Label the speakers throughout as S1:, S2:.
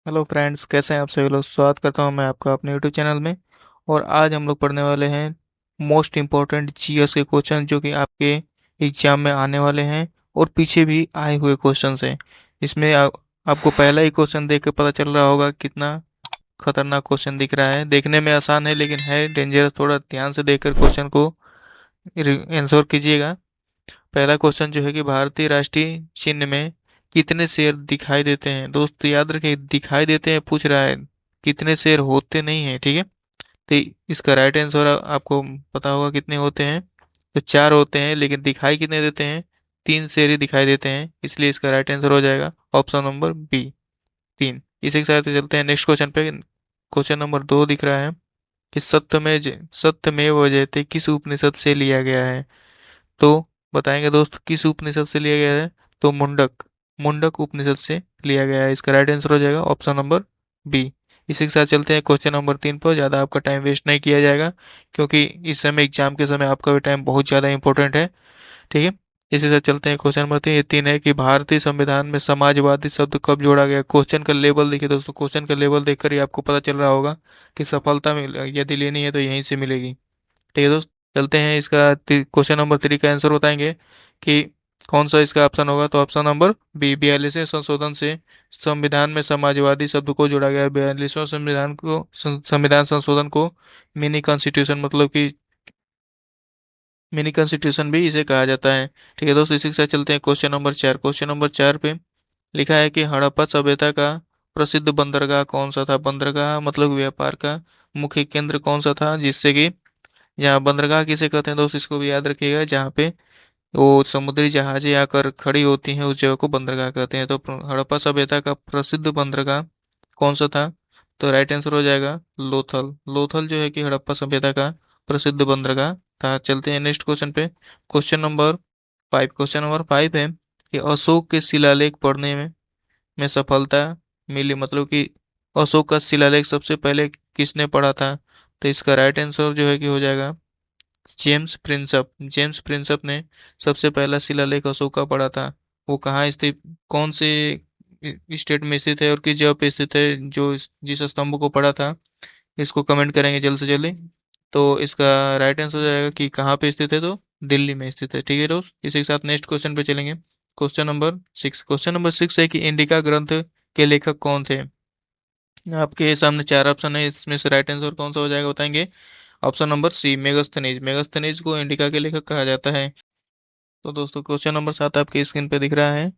S1: Hello friends, कैसे हैं आप सभी लोग। स्वागत करता हूं मैं आपका अपने यूट्यूब चैनल में। और आज हम लोग पढ़ने वाले हैं मोस्ट इम्पोर्टेंट जीएस के क्वेश्चन जो कि आपके एग्जाम में आने वाले हैं और पीछे भी आए हुए क्वेश्चंस हैं। इसमें आपको पहला ही क्वेश्चन देख के पता चल रहा होगा कितना खतरनाक क्वेश्चन दिख रहा है। देखने में आसान है लेकिन है डेंजरस। थोड़ा ध्यान से देखकर क्वेश्चन को आंसर कीजिएगा। पहला क्वेश्चन जो है कि भारतीय राष्ट्रीय चिन्ह में कितने शेर दिखाई देते हैं। दोस्त याद रखिए, दिखाई देते हैं पूछ रहा है, कितने शेर होते नहीं है। ठीक है, तो इसका राइट आंसर आपको पता होगा कितने होते हैं। तो चार होते हैं, लेकिन दिखाई कितने देते हैं, तीन शेर ही दिखाई देते हैं, इसलिए इसका राइट आंसर हो जाएगा ऑप्शन नंबर बी, तीन। इसी के साथ चलते हैं नेक्स्ट क्वेश्चन पे। क्वेश्चन नंबर दो दिख रहा है कि सत्यमेव जयते किस उपनिषद से लिया गया है। तो बताएंगे दोस्त किस उपनिषद से लिया गया है। तो मुंडक मुंडक उपनिषद से लिया गया है। इसका राइट आंसर हो जाएगा ऑप्शन नंबर बी। इसी के साथ चलते हैं क्वेश्चन नंबर तीन पर। ज़्यादा आपका टाइम वेस्ट नहीं किया जाएगा क्योंकि इस समय एग्जाम के समय आपका भी टाइम बहुत ज़्यादा इंपॉर्टेंट है। ठीक है, इसी से चलते हैं क्वेश्चन नंबर तीन। ये तीन है कि भारतीय संविधान में समाजवादी शब्द कब जोड़ा गया। क्वेश्चन का लेवल देखिए दोस्तों, क्वेश्चन का लेवल देखकर ही आपको पता चल रहा होगा कि सफलता मिल यदि लेनी है तो यहीं से मिलेगी। ठीक है दोस्त, चलते हैं इसका क्वेश्चन नंबर थ्री का आंसर बताएंगे कि कौन सा इसका ऑप्शन होगा। तो ऑप्शन नंबर बी, 42वें संशोधन से संविधान में समाजवादी शब्द को जोड़ा गया है। 42वें संविधान संशोधन को मिनी कॉन्स्टिट्यूशन मतलब कि मिनी कॉन्स्टिट्यूशन भी इसे कहा जाता है। ठीक है दोस्त, इसी के साथ चलते हैं क्वेश्चन नंबर चार। क्वेश्चन नंबर चार पे लिखा है कि हड़प्पा सभ्यता का प्रसिद्ध बंदरगाह कौन सा था। बंदरगाह मतलब व्यापार का मुख्य केंद्र कौन सा था, जिससे कि यहाँ बंदरगाह किसे कहते हैं दोस्त, इसको भी याद रखिएगा। जहाँ पे वो समुद्री जहाजें आकर खड़ी होती हैं उस जगह को बंदरगाह कहते हैं। तो हड़प्पा सभ्यता का प्रसिद्ध बंदरगाह कौन सा था। तो राइट आंसर हो जाएगा लोथल। लोथल जो है कि हड़प्पा सभ्यता का प्रसिद्ध बंदरगाह था। चलते हैं नेक्स्ट क्वेश्चन पे। क्वेश्चन नंबर फाइव है कि अशोक के शिलालेख पढ़ने में सफलता मिली मतलब कि अशोक का शिलालेख सबसे पहले किसने पढ़ा था। तो इसका राइट आंसर जो है कि हो जाएगा जेम्स प्रिंसप ने सबसे पहला शिलालेख अशोक का पढ़ा था। वो कहाँ स्थित, कौन से स्टेट में स्थित है और किस जगह पे स्थित है, जो जिस स्तंभ को पढ़ा था, इसको कमेंट करेंगे जल्द से जल्दी। तो इसका राइट आंसर हो जाएगा कि कहाँ पे स्थित है। तो दिल्ली में स्थित है। ठीक है दोस्त, इसी के साथ नेक्स्ट क्वेश्चन पे चलेंगे। क्वेश्चन नंबर सिक्स है कि इंडिका ग्रंथ के लेखक कौन थे। आपके सामने चार ऑप्शन है, इसमें से राइट आंसर कौन सा हो जाएगा बताएंगे। Option number C, Megasthenes. Megasthenes को इंडिका के लेखक कहा जाता है। तो दोस्तों क्वेश्चन नंबर सात आपकी स्क्रीन पे दिख रहा है।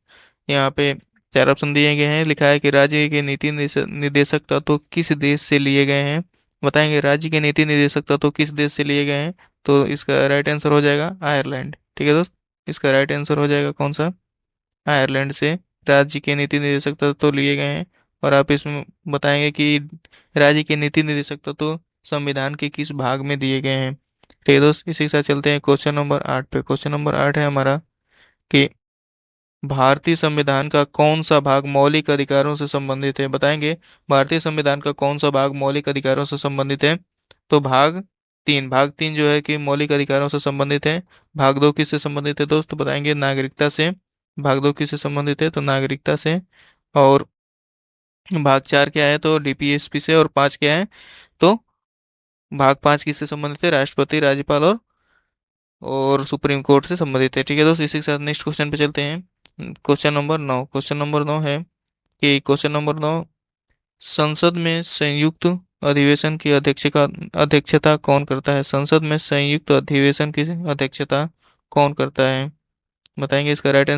S1: यहाँ पे चार ऑप्शन दिए गए हैं। लिखा है कि राज्य के नीति निर्देशक तत्व किस देश से लिए गए हैं। बताएंगे राज्य के नीति निर्देशक तत्व किस देश से लिए गए हैं। तो इसका राइट आंसर हो जाएगा आयरलैंड। ठीक है दोस्त, इसका राइट आंसर हो जाएगा कौन सा, आयरलैंड से राज्य के नीति निर्देशक तत्व तो लिए गए हैं। और आप इसमें बताएंगे कि राज्य के नीति निर्देशक तत्व संविधान के किस भाग में दिए गए हैं। ठीक है दोस्त, इसी के साथ चलते हैं क्वेश्चन नंबर आठ पे। क्वेश्चन नंबर आठ है हमारा कि भारतीय संविधान का कौन सा भाग मौलिक अधिकारों से संबंधित है। बताएंगे भारतीय संविधान का कौन सा भाग मौलिक अधिकारों से संबंधित है। तो भाग तीन जो है कि मौलिक अधिकारों से संबंधित है। भाग दो किससे संबंधित है दोस्त, बताएंगे नागरिकता से। भाग दो किससे संबंधित है, तो नागरिकता से। और भाग चार क्या है, तो डीपीएसपी से। और पांच क्या है, तो भाग पांच किससे संबंधित है, राष्ट्रपति, राज्यपाल और सुप्रीम कोर्ट से संबंधित है। ठीक है दोस्त, इसी के साथ नेक्स्ट क्वेश्चन पे चलते हैं। क्वेश्चन नंबर नौ है कि क्वेश्चन नंबर नौ, संसद में संयुक्त अधिवेशन की अध्यक्षता कौन करता है। संसद में संयुक्त अधिवेशन की अध्यक्षता कौन करता है। बताएंगे इसका राइट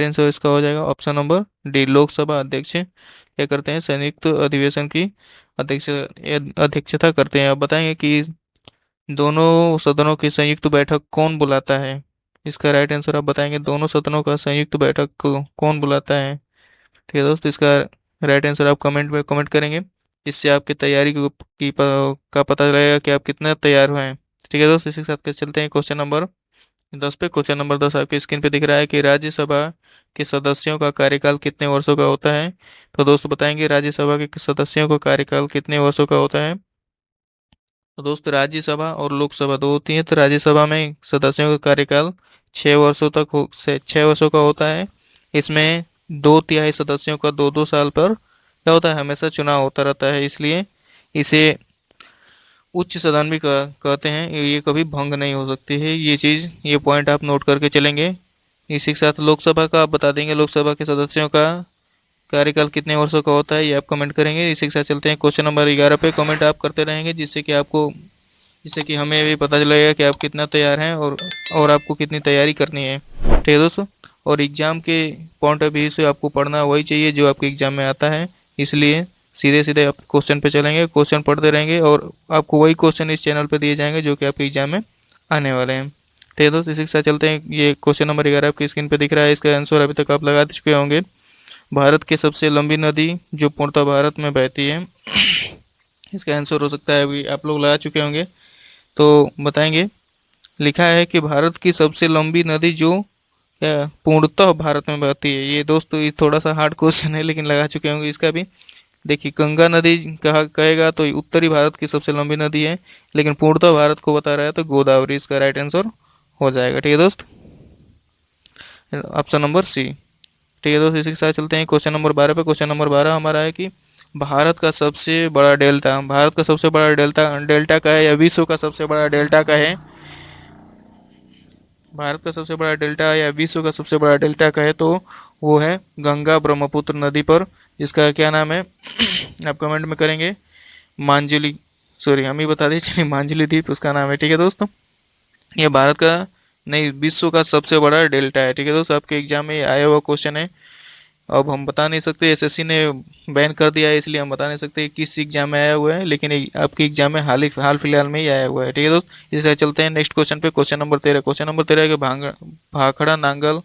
S1: आंसर इसका हो जाएगा ऑप्शन नंबर डी, लोकसभा अध्यक्ष क्या करते हैं, संयुक्त अधिवेशन की अध्यक्ष अध्यक्षता करते हैं। अब बताएंगे कि दोनों सदनों की संयुक्त बैठक कौन बुलाता है। इसका राइट आंसर आप बताएंगे, दोनों सदनों का संयुक्त बैठक को कौन बुलाता है। ठीक है दोस्त, इसका राइट आंसर आप कमेंट में कमेंट करेंगे। इससे आपकी तैयारी का पता लगेगा कि आप कितना तैयार हुए हैं। ठीक है दोस्त, इसी के साथ के चलते हैं क्वेश्चन नंबर दस पे। क्वेश्चन नंबर दस आपकी स्क्रीन पे दिख रहा है कि राज्यसभा के सदस्यों का कार्यकाल कितने वर्षों का होता है। तो दोस्त बताएंगे राज्यसभा के सदस्यों का कार्यकाल कितने वर्षों का होता है। तो दोस्त राज्यसभा और लोकसभा दो होती है। तो राज्यसभा में सदस्यों का कार्यकाल 6 वर्षों का होता है। इसमें दो तिहाई सदस्यों का 2-2 साल पर क्या होता है, हमेशा चुनाव होता रहता है, इसलिए इसे उच्च सदन भी कहते हैं। ये कभी भंग नहीं हो सकती है, ये चीज़, ये पॉइंट आप नोट करके चलेंगे। इसी के साथ लोकसभा का आप बता देंगे, लोकसभा के सदस्यों का कार्यकाल कितने वर्षों का होता है, ये आप कमेंट करेंगे। इसी के साथ चलते हैं क्वेश्चन नंबर 11 पे। कमेंट आप करते रहेंगे जिससे कि हमें भी पता चलेगा कि आप कितना तैयार हैं और आपको कितनी तैयारी करनी है, ठीक है दोस्तों। और एग्जाम के पॉइंट ऑफ व्यू से आपको पढ़ना वही चाहिए जो आपके एग्जाम में आता है, इसलिए सीधे सीधे आप क्वेश्चन पे चलेंगे, क्वेश्चन पढ़ते रहेंगे और आपको वही क्वेश्चन इस चैनल पे दिए जाएंगे जो कि आपके एग्जाम में आने वाले हैं, ठीक है दोस्तों। इसी के साथ चलते हैं, ये क्वेश्चन नंबर 11 आपकी स्क्रीन पे दिख रहा है, इसका आंसर अभी तक आप लगा चुके होंगे। भारत की सबसे लंबी नदी जो पूर्णतः भारत में बहती है, इसका आंसर हो सकता है अभी आप लोग लगा चुके होंगे, तो बताएंगे। लिखा है कि भारत की सबसे लंबी नदी जो पूर्णतः भारत में बहती है। ये दोस्तों ये थोड़ा सा हार्ड क्वेश्चन है, लेकिन लगा चुके होंगे इसका भी। देखिए, गंगा नदी कहा कहेगा तो उत्तरी भारत की सबसे लंबी नदी है, लेकिन पूर्णतः भारत को बता रहा है तो गोदावरी इसका राइट आंसर हो जाएगा, ठीक है दोस्त, ऑप्शन नंबर सी। ठीक है दोस्त, इसी के साथ चलते हैं क्वेश्चन नंबर 12 पे। क्वेश्चन नंबर 12 हमारा है कि भारत का सबसे बड़ा डेल्टा, भारत का सबसे बड़ा डेल्टा डेल्टा का है या विश्व का सबसे बड़ा डेल्टा का है, भारत का सबसे बड़ा डेल्टा या विश्व का सबसे बड़ा डेल्टा का है, तो वो है गंगा ब्रह्मपुत्र नदी पर। इसका क्या नाम है आप कमेंट में करेंगे। मांजुली, सॉरी हम ही बता दें, चलिए मांजुली द्वीप उसका नाम है, ठीक है दोस्तों। ये भारत का नहीं, विश्व का सबसे बड़ा डेल्टा है, ठीक है दोस्तों। आपके एग्जाम में आया हुआ क्वेश्चन है। अब हम बता नहीं सकते, एसएससी ने बैन कर दिया है, इसलिए हम बता नहीं सकते किस एग्जाम में आया हुआ है, लेकिन आपके एग्जाम में हाल फिलहाल में ही आया हुआ है, ठीक है दोस्त। इससे चलते हैं नेक्स्ट क्वेश्चन पे। Question number 13। क्वेश्चन नंबर 13 है कि भाखड़ा नांगल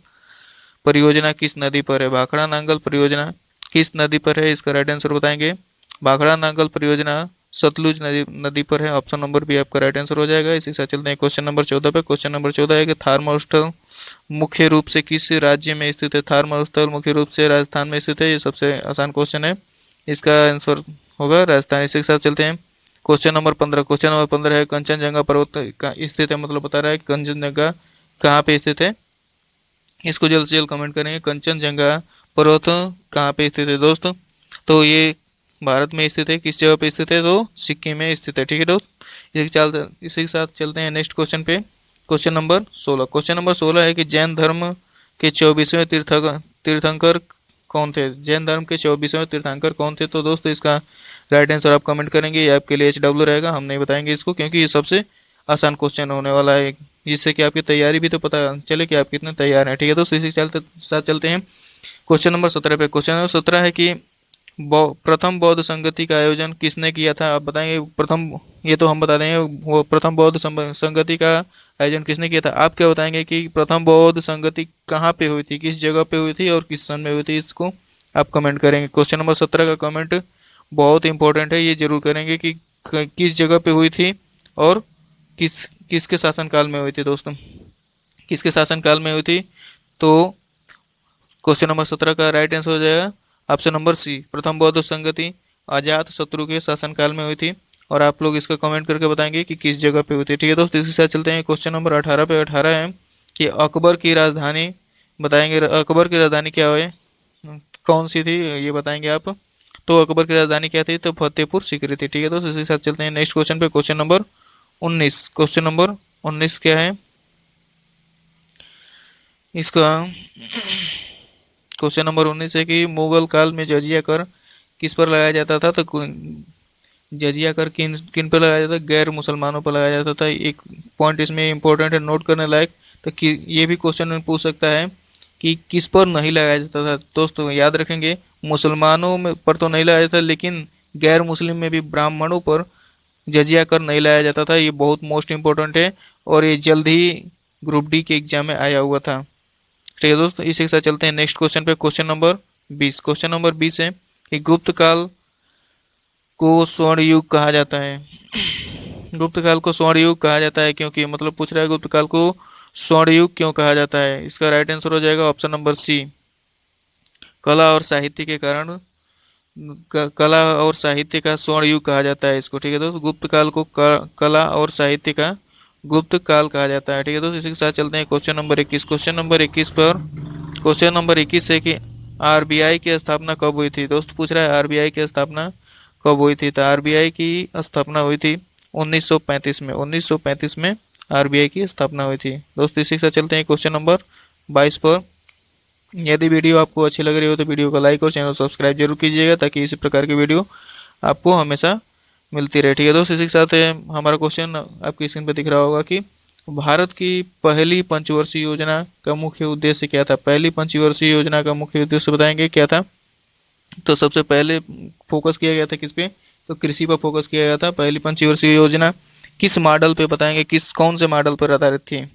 S1: परियोजना किस नदी पर है, भाखड़ा नांगल परियोजना किस नदी पर है, इसका राइट आंसर बताएंगे। भाखड़ा नांगल परियोजना सतलुज नदी पर है, ऑप्शन नंबर बी आपका राइट आंसर हो जाएगा। इसी के साथ चलते हैं क्वेश्चन नंबर 14 पे। क्वेश्चन नंबर 14 है कि थार मरुस्थल मुख्य रूप से किस राज्य में स्थित है, थार मरुस्थल मुख्य रूप से राजस्थान में स्थित है, ये सबसे आसान क्वेश्चन है, इसका आंसर होगा राजस्थान। इसी के साथ चलते हैं क्वेश्चन नंबर 15। क्वेश्चन नंबर 15 है कंचनजंगा पर्वत का स्थित है, मतलब बता रहा है कंचनजंगा कहाँ पे स्थित है, इसको जल्द से जल्द कमेंट करेंगे। कंचनजंगा पर्वत कहाँ पे स्थित है दोस्तों, तो ये भारत में स्थित है, किस जगह पे स्थित है, तो सिक्किम में स्थित है, ठीक है दोस्त। इसी के साथ चलते हैं नेक्स्ट क्वेश्चन पे। Question number 16। क्वेश्चन नंबर 16 है कि जैन धर्म के 24वें तीर्थंकर कौन थे, जैन धर्म के 24वें तीर्थंकर कौन थे, तो दोस्तों इसका राइट आंसर आप कमेंट करेंगे। ये आपके लिए HW रहेगा, हम नहीं बताएंगे इसको, क्योंकि ये सबसे आसान क्वेश्चन होने वाला है, जिससे कि आपकी तैयारी भी तो पता चले कि आप कितने तैयार हैं, ठीक है दोस्तों। इसी के साथ चलते हैं क्वेश्चन नंबर 17 पे। क्वेश्चन नंबर 17 है कि प्रथम बौद्ध संगति का आयोजन किसने किया था, आप बताएंगे। प्रथम, ये तो हम बता देंगे, वो प्रथम बौद्ध संगति का आयोजन किसने किया था। आप क्या बताएंगे कि प्रथम बौद्ध संगति कहाँ पे हुई थी, किस जगह पे हुई थी और किस सन में हुई थी, इसको आप कमेंट करेंगे। क्वेश्चन नंबर 17 का कमेंट बहुत इंपॉर्टेंट है, ये जरूर करेंगे कि किस जगह पे हुई थी और किसके शासनकाल में हुई थी दोस्तों, किसके शासनकाल में हुई थी, तो क्वेश्चन नंबर 17 का राइट आंसर हो जाएगा ऑप्शन नंबर सी, प्रथम बौद्ध संगति अजात शत्रु के शासनकाल में हुई थी। और आप लोग इसका कमेंट करके बताएंगे कि किस जगह पे हुई थी, ठीक है दोस्तों। इसी साथ चलते हैं क्वेश्चन नंबर 18 पे। 18 है कि अकबर की राजधानी बताएंगे, अकबर की राजधानी क्या है, कौन सी थी, ये बताएंगे आप। तो अकबर की राजधानी क्या थी, तो फतेहपुर सीकरी थी, ठीक है दोस्तों। इसी के साथ चलते हैं नेक्स्ट क्वेश्चन पे। Question number 19। क्वेश्चन नंबर 19 क्या है इसका, क्वेश्चन नंबर 19 है कि मुगल काल में जजिया कर किस पर लगाया जाता था, तो जजिया कर किन किन पर लगाया जाता था, गैर मुसलमानों पर लगाया जाता था। एक पॉइंट इसमें इंपॉर्टेंट है, नोट करने लायक, तो कि ये भी क्वेश्चन में पूछ सकता है कि किस पर नहीं लगाया जाता था। दोस्तों याद रखेंगे, मुसलमानों में पर तो नहीं लगाया जाता, लेकिन गैर मुस्लिम में भी ब्राह्मणों पर जजिया कर नहीं लाया जाता था। ये बहुत मोस्ट इंपॉर्टेंट है और ये जल्द ही ग्रुप डी के एग्जाम में आया हुआ था, ठीक है दोस्तों। इसी के साथ चलते हैं नेक्स्ट क्वेश्चन पे। Question number 20। क्वेश्चन नंबर 20 है कि गुप्त काल को स्वर्ण युग कहा जाता है, गुप्त काल को स्वर्ण युग कहा जाता है क्योंकि, मतलब पूछ रहा है गुप्त काल को स्वर्ण युग क्यों कहा जाता है, इसका राइट आंसर हो जाएगा ऑप्शन नंबर सी, कला और साहित्य के कारण कला और साहित्य का स्वर्ण युग कहा जाता है इसको, ठीक है दोस्तों। गुप्त काल को कला और साहित्य का गुप्त काल कहा जाता है, ठीक है दोस्तों। इसी के साथ चलते हैं क्वेश्चन नंबर 21। क्वेश्चन नंबर 21 पर, क्वेश्चन नंबर 21 है कि आरबीआई की स्थापना कब हुई थी? दोस्त पूछ रहा है आरबीआई की स्थापना कब हुई थी? तो आरबीआई की स्थापना हुई थी 1935 में। 1935 में आरबीआई की स्थापना हुई थी। दोस्त इसी के साथ चलते हैं क्वेश्चन नंबर 22 पर। यदि वीडियो आपको अच्छी लग रही हो तो वीडियो को लाइक और चैनल सब्सक्राइब जरूर कीजिएगा, ताकि इसी प्रकार की वीडियो आपको हमेशा मिलती रहे। ठीक है दोस्त, इसी के साथ हमारा क्वेश्चन आपकी स्क्रीन पर दिख रहा होगा कि भारत की पहली पंचवर्षीय योजना का मुख्य उद्देश्य क्या था? पहली पंचवर्षीय योजना का मुख्य उद्देश्य बताएंगे क्या था? तो सबसे पहले फोकस किया गया था किस पे? तो कृषि पर फोकस किया गया था। पहली पंचवर्षीय योजना किस मॉडल पे बताएंगे, किस कौन से मॉडल पर आधारित थी?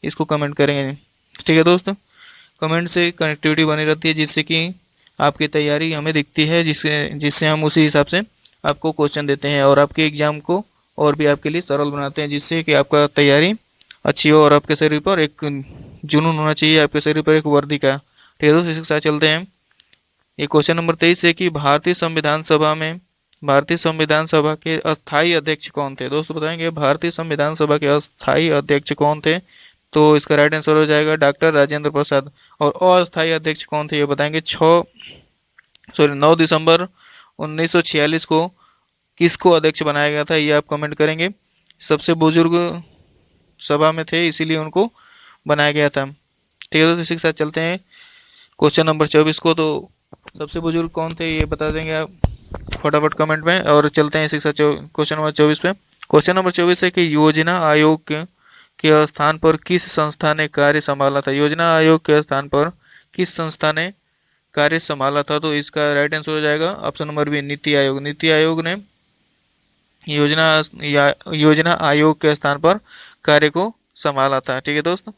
S1: इसको कमेंट करेंगे। ठीक है दोस्त, कमेंट से कनेक्टिविटी बनी रहती है, जिससे कि आपकी तैयारी हमें दिखती है, जिससे जिससे हम उसी हिसाब से आपको क्वेश्चन देते हैं और आपके एग्जाम को और भी आपके लिए सरल बनाते हैं, जिससे कि आपका तैयारी अच्छी हो और आपके शरीर पर एक जुनून होना चाहिए, आपके शरीर पर एक वर्दी का। ठीक है दोस्त, इसके साथ चलते हैं। ये क्वेश्चन नंबर 23 है कि भारतीय संविधान सभा के अस्थाई अध्यक्ष कौन थे? दोस्तों बताएंगे भारतीय संविधान सभा के अस्थाई अध्यक्ष कौन थे? तो इसका राइट आंसर हो जाएगा डॉक्टर राजेंद्र प्रसाद। और अस्थाई अध्यक्ष कौन थे ये बताएंगे। 9 दिसंबर 1946 को किसको अध्यक्ष बनाया गया था, ये आप कमेंट करेंगे। सबसे बुजुर्ग सभा में थे, इसीलिए उनको बनाया गया था। ठीक है, तो इसी के साथ चलते हैं क्वेश्चन नंबर 24 को। तो सबसे बुजुर्ग कौन थे ये बता देंगे आप फटाफट कमेंट में। और चलते हैं इसी के साथ क्वेश्चन नंबर 24 पे। क्वेश्चन नंबर 24 है कि योजना आयोग के स्थान पर किस संस्था ने कार्य संभाला था? योजना आयोग के स्थान पर किस संस्था ने कार्य संभाला था? तो इसका राइट आंसर हो जाएगा option number B, NITI Aayog. NITI Aayog ने योजना आयोग के स्थान पर कार्य को संभाला था। ठीक है दोस्त,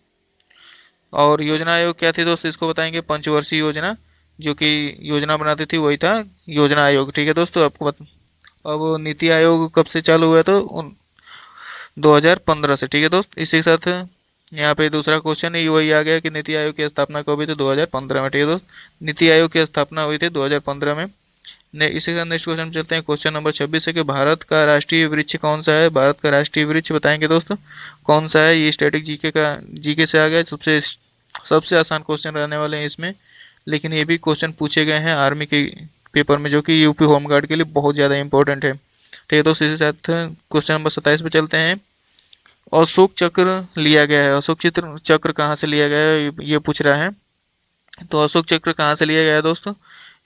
S1: और योजना आयोग क्या थी दोस्त, इसको बताएंगे। पंचवर्षीय योजना जो कि योजना बनाती थी वही था योजना आयोग। ठीक है दोस्तों, अब नीति आयोग कब से चालू हुआ? तो 2015 से। ठीक है दोस्त, इसी के साथ यहाँ पे दूसरा क्वेश्चन ही वही आ गया कि नीति आयोग की स्थापना कब हुई थी? 2015 में। ठीक है दोस्त, नीति आयोग की स्थापना हुई थी 2015 में। इसी के साथ नेक्स्ट क्वेश्चन चलते हैं। क्वेश्चन नंबर 26 है कि भारत का राष्ट्रीय वृक्ष कौन सा है? भारत का राष्ट्रीय वृक्ष बताएंगे दोस्तों कौन सा है? ये स्टैटिक जीके से आ गया। सबसे सबसे आसान क्वेश्चन रहने वाले हैं इसमें, लेकिन ये भी क्वेश्चन पूछे गए हैं आर्मी के पेपर में, जो कि यूपी होमगार्ड के लिए बहुत ज़्यादा इंपॉर्टेंट है। ठीक है दोस्तों, इसी के साथ क्वेश्चन नंबर 27 पे चलते हैं। अशोक चक्र लिया गया है, अशोक चक्र कहाँ से लिया गया है ये पूछ रहा है। तो अशोक चक्र कहाँ से लिया गया है दोस्तों?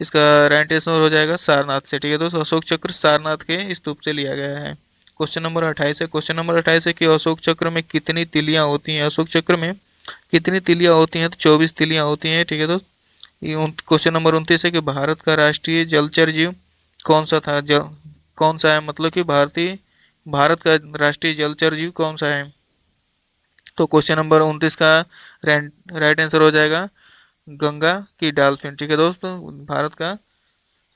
S1: इसका राइट आंसर हो जाएगा सारनाथ से। ठीक है दोस्तों, अशोक चक्र सारनाथ के स्तूप से लिया गया है। क्वेश्चन नंबर 28 है। क्वेश्चन नंबर 28 है कि अशोक चक्र में कितनी तिलियां होती हैं? अशोक चक्र में कितनी तिलियां होती हैं? तो 24 तिलियां होती हैं। ठीक है दोस्त, क्वेश्चन नंबर 29 है कि भारत का राष्ट्रीय जलचर जीव कौन सा था? कौन सा है, मतलब कि भारत का राष्ट्रीय जलचर जीव कौन सा है? तो क्वेश्चन नंबर 29 का राइट आंसर हो जाएगा गंगा की डॉल्फिन। ठीक है दोस्तों, भारत का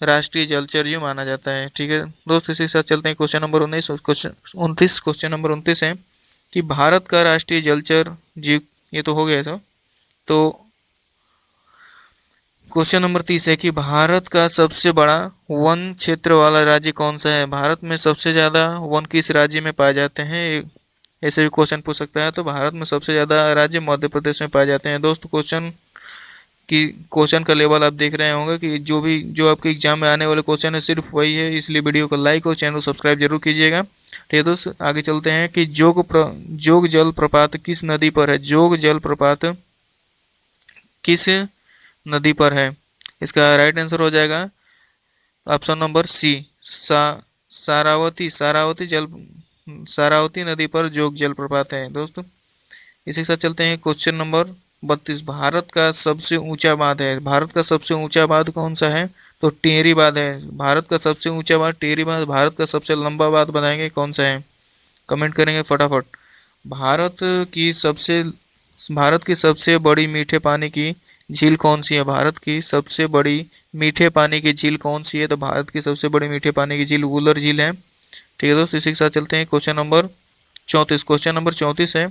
S1: राष्ट्रीय जलचर जीव माना जाता है। ठीक है दोस्त, इसी के साथ चलते हैं क्वेश्चन नंबर 29। क्वेश्चन नंबर 29 है कि भारत का राष्ट्रीय जलचर जीव, ये तो हो गया था। तो क्वेश्चन नंबर 30 है कि भारत का सबसे बड़ा वन क्षेत्र वाला राज्य कौन सा है? भारत में सबसे ज्यादा वन किस राज्य में पाए जाते हैं? ऐसे भी क्वेश्चन पूछ सकता है। तो भारत में सबसे ज्यादा राज्य मध्य प्रदेश में पाए जाते हैं। दोस्त क्वेश्चन का लेवल आप देख रहे होंगे कि जो आपके एग्जाम में आने वाले क्वेश्चन है सिर्फ वही है, इसलिए वीडियो को लाइक और चैनल सब्सक्राइब जरूर कीजिएगा। ठीक है दोस्त, आगे चलते हैं कि जोग जल प्रपात किस नदी पर है? जोग जल प्रपात किस नदी पर है? इसका राइट आंसर हो जाएगा option number C, Sharavati. Sharavati नदी पर जोग जलप्रपात है दोस्तों। इसी के साथ चलते हैं क्वेश्चन नंबर 32। भारत का सबसे ऊंचा बांध है, भारत का सबसे ऊंचा बांध कौन सा है? तो टेहरी बांध है। भारत का सबसे ऊंचा बांध टेहरी बांध। भारत का सबसे लंबा बांध बताएंगे कौन सा है? कमेंट करेंगे फटाफट। भारत की सबसे भारत की सबसे बड़ी मीठे पानी की झील कौन सी है? भारत की सबसे बड़ी मीठे पानी की झील कौन सी है? तो भारत की सबसे बड़ी मीठे पानी की झील वुलर झील है। ठीक है दोस्तों, इसी के साथ चलते हैं क्वेश्चन नंबर 34। क्वेश्चन नंबर 34 है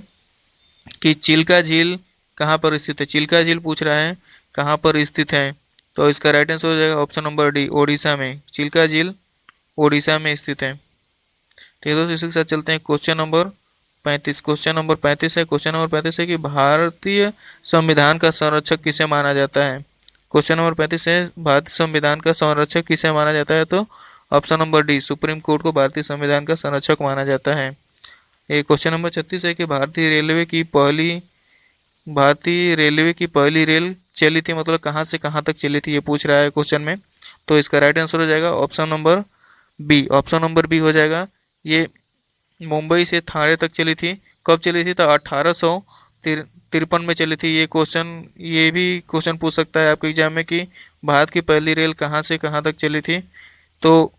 S1: कि चिल्का झील कहाँ पर स्थित है? चिल्का झील पूछ रहा है कहाँ पर स्थित है? तो इसका राइट आंसर हो जाएगा ऑप्शन नंबर डी, ओडिशा में। चिल्का झील ओडिशा में स्थित है। ठीक है दोस्तों, इसी के साथ चलते हैं क्वेश्चन नंबर 35। क्वेश्चन नंबर 35 है। क्वेश्चन नंबर 35 है कि भारतीय संविधान का संरक्षक किसे माना जाता है? क्वेश्चन नंबर 35 है, भारतीय संविधान का संरक्षक किसे माना जाता है? तो option number D, supreme court को भारतीय संविधान का संरक्षक माना जाता है। ये क्वेश्चन नंबर 36 है कि भारतीय रेलवे की पहली रेल चली थी, मतलब कहाँ से कहाँ तक चली थी, ये पूछ रहा है क्वेश्चन में। तो इसका राइट आंसर हो जाएगा option number B. Option number B हो जाएगा। ये मुंबई से थाने तक चली थी। कब चली थी? तो 1853 में चली थी। ये भी क्वेश्चन पूछ सकता है आपके एग्जाम में कि भारत की पहली रेल कहाँ से कहाँ तक चली थी। तो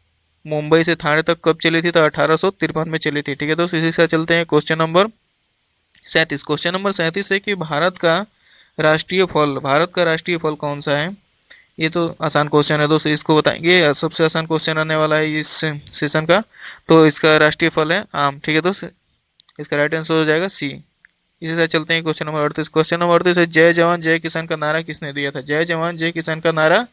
S1: मुंबई से थाने तक कब चली थी? तो 1853 में चली थी। ठीक है दोस्तों, इसी के साथ चलते हैं क्वेश्चन नंबर 37। क्वेश्चन नंबर 37 है कि भारत का राष्ट्रीय फल कौन सा है? ये तो आसान क्वेश्चन है दोस्तों, इसको बताएंगे। सबसे आसान क्वेश्चन आने वाला है इस सेशन का। तो इसका राष्ट्रीय फल है आम। ठीक है दोस्तों, इसका राइट आंसर हो जाएगा सी। इसी से चलते हैं क्वेश्चन नंबर 38। क्वेश्चन नंबर 38 है, जय जवान जय किसान का नारा किसने दिया था? जय जवान जय किसान का नारा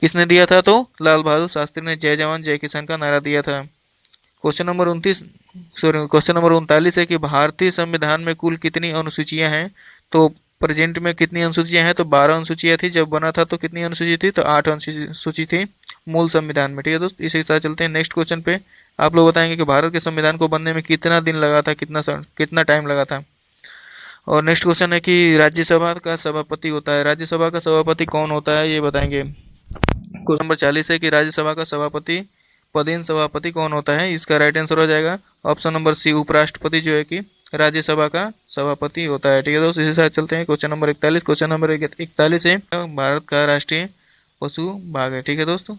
S1: किसने दिया था? तो लाल बहादुर शास्त्री ने जय जवान जय किसान का नारा दिया था। क्वेश्चन नंबर 39 है कि भारतीय संविधान में कुल कितनी अनुसूचियां हैं? तो प्रेजेंट में कितनी अनुसूचियां हैं? तो 12 अनुसूचियां थी। जब बना था तो कितनी अनुसूची थी? तो 8 अनुसूची थी मूल संविधान में। ठीक है दोस्त, इसी के साथ चलते हैं नेक्स्ट क्वेश्चन पे। आप लोग बताएंगे कि भारत के संविधान को बनने में कितना दिन लगा था, कितना टाइम लगा था। और नेक्स्ट क्वेश्चन है कि राज्यसभा का सभापति होता है, राज्यसभा का सभापति कौन होता है, ये बताएंगे। क्वेश्चन नंबर 40 है कि राज्यसभा का सभापति पदेन सभापति कौन होता है? इसका राइट आंसर हो जाएगा ऑप्शन नंबर सी, उपराष्ट्रपति जो है कि राज्यसभा का सभापति होता है। ठीक है दोस्तों, इसी के साथ चलते हैं क्वेश्चन नंबर 41। क्वेश्चन नंबर 41 है, भारत का राष्ट्रीय पशु बाघ है। ठीक है दोस्तों,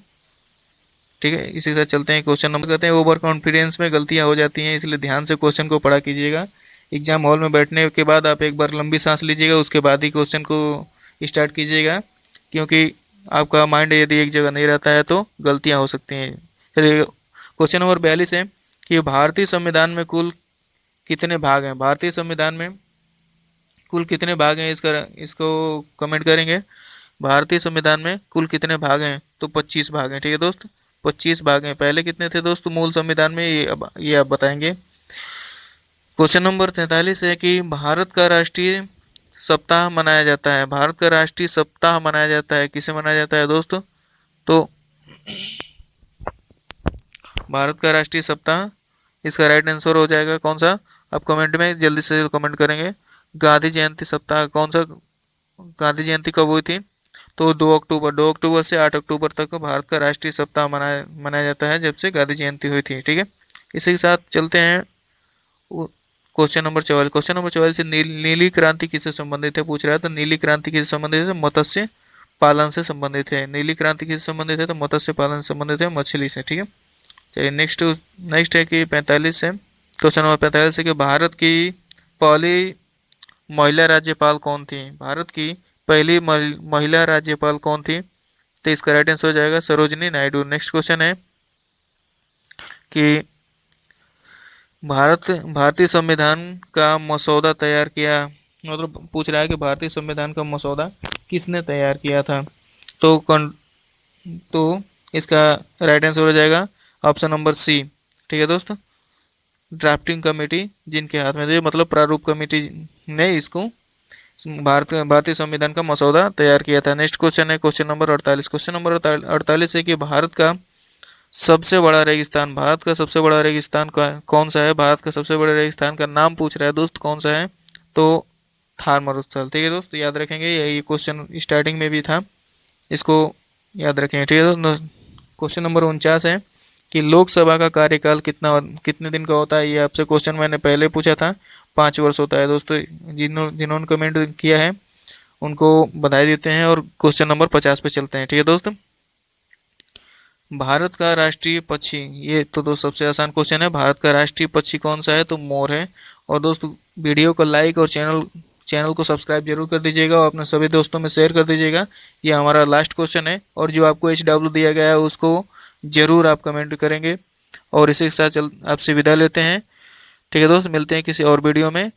S1: ठीक है, इसी के साथ चलते हैं क्वेश्चन नंबर। कहते हैं ओवर कॉन्फिडेंस में गलतियां हो जाती हैं, इसलिए ध्यान से क्वेश्चन को पढ़ा कीजिएगा। एग्जाम हॉल में बैठने के बाद आप एक बार लंबी सांस लीजिएगा, उसके बाद ही क्वेश्चन को स्टार्ट कीजिएगा, क्योंकि आपका माइंड यदि एक जगह नहीं रहता है तो गलतियां हो सकती हैं। चलिए, क्वेश्चन नंबर 42 है कि भारतीय संविधान में कुल कितने भाग हैं? भारतीय संविधान में कुल कितने भाग हैं, इसको कमेंट करेंगे। भारतीय संविधान में कुल कितने भाग हैं? तो 25 भाग हैं। ठीक है दोस्त, 25 भाग हैं। पहले कितने थे दोस्त मूल संविधान में, ये आप बताएंगे। क्वेश्चन नंबर 43 है कि भारत का राष्ट्रीय सप्ताह मनाया जाता है, भारत का राष्ट्रीय सप्ताह मनाया जाता है, किसे मनाया जाता है दोस्तों? तो भारत का राष्ट्रीय सप्ताह, इसका राइट आंसर हो जाएगा कौन सा? आप कमेंट में जल्दी से जल्दी कमेंट करेंगे। गांधी जयंती सप्ताह कौन सा? गांधी जयंती कब हुई थी? तो 2 अक्टूबर से 8 अक्टूबर तक भारत का राष्ट्रीय सप्ताह मनाया मनाया जाता है, जब से गांधी जयंती हुई थी। ठीक है, इसी के साथ चलते हैं क्वेश्चन नंबर 44। क्वेश्चन नंबर 44 से नीली क्रांति किससे संबंधित है, पूछ रहा है। तो नीली क्रांति किससे संबंधित है? मत्स्य पालन से संबंधित है। नीली क्रांति किससे संबंधित है? तो मत्स्य पालन से संबंधित है, मछली से। ठीक है, चलिए नेक्स्ट नेक्स्ट है कि 45 है। क्वेश्चन नंबर 45 है कि भारत की पहली महिला राज्यपाल कौन थी? भारत की पहली महिला राज्यपाल कौन थी? तो इसका राइट आंसर हो जाएगा सरोजिनी नायडू। नेक्स्ट क्वेश्चन है कि भारतीय संविधान का मसौदा तैयार किया, मतलब पूछ रहा है कि भारतीय संविधान का मसौदा किसने तैयार किया था? तो तो इसका राइट आंसर हो जाएगा ऑप्शन नंबर सी। ठीक है दोस्तों, ड्राफ्टिंग कमेटी जिनके हाथ में थे, मतलब प्रारूप कमेटी ने इसको भारतीय संविधान का मसौदा तैयार किया था। नेक्स्ट क्वेश्चन है क्वेश्चन नंबर 48। क्वेश्चन नंबर 48 है कि भारत का सबसे बड़ा रेगिस्तान कौन सा है? भारत का सबसे बड़ा रेगिस्तान का नाम पूछ रहा है दोस्त, कौन सा है? तो थार मरुस्थल। ठीक है दोस्त, याद रखेंगे, ये क्वेश्चन स्टार्टिंग में भी था, इसको याद रखेंगे। ठीक है दोस्त, क्वेश्चन नंबर 49 है कि लोकसभा का कार्यकाल कितने दिन का होता है? ये आपसे क्वेश्चन मैंने पहले पूछा था। 5 वर्ष होता है दोस्तों। जिन्होंने कमेंट किया है उनको बधाई देते हैं, और क्वेश्चन नंबर 50 पे चलते हैं। ठीक है दोस्तों, भारत का राष्ट्रीय पक्षी, ये तो दोस्त सबसे आसान क्वेश्चन है। भारत का राष्ट्रीय पक्षी कौन सा है? तो मोर है। और दोस्त वीडियो को लाइक और चैनल को सब्सक्राइब जरूर कर दीजिएगा, और अपने सभी दोस्तों में शेयर कर दीजिएगा। ये हमारा लास्ट क्वेश्चन है, और जो आपको HW दिया गया है उसको जरूर आप कमेंट करेंगे। और इसी के साथ आपसे विदा लेते हैं। ठीक है दोस्त, मिलते हैं किसी और वीडियो में।